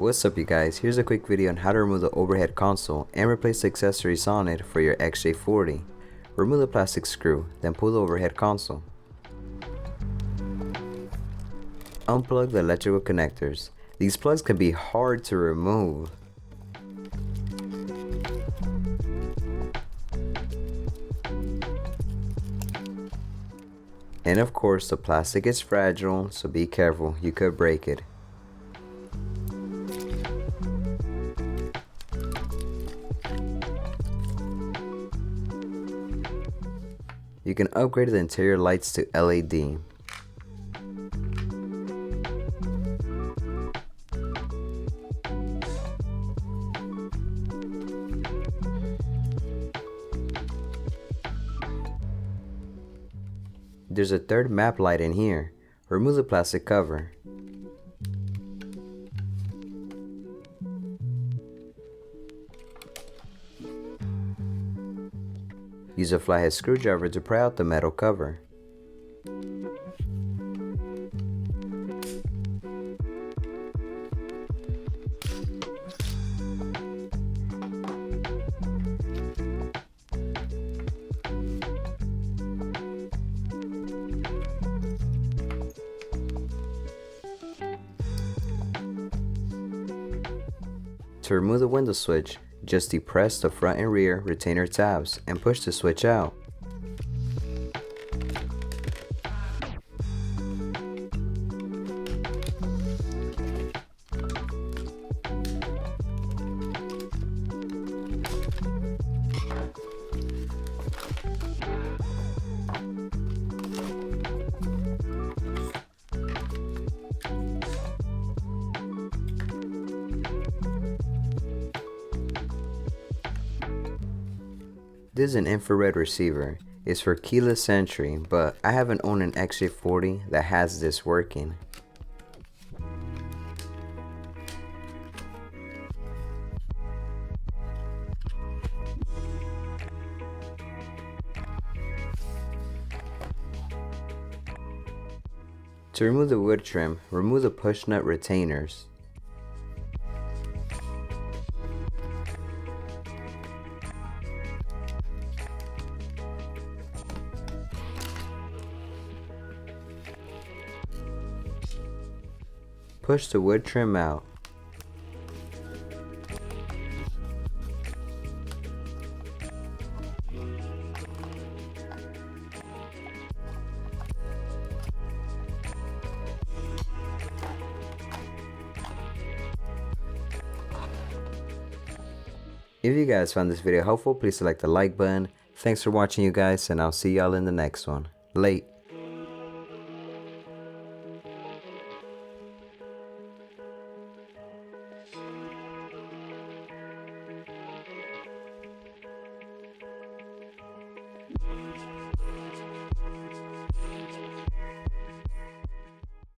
What's up you guys, here's a quick video on how to remove the overhead console and replace the accessories on it for your XJ40. Remove the plastic screw, then pull the overhead console. Unplug the electrical connectors. These plugs can be hard to remove. And of course the plastic is fragile, so be careful, you could break it. You can upgrade the interior lights to LED. There's a third map light in here. Remove the plastic cover. Use a flathead screwdriver to pry out the metal cover. To remove the window switch, just depress the front and rear retainer tabs and push the switch out. This is an infrared receiver. It's for keyless entry, but I haven't owned an XJ40 that has this working. To remove the wood trim, remove the push nut retainers. Push the wood trim out. If you guys found this video helpful, please select the like button. Thanks for watching you guys, and I'll see y'all in the next one. Late.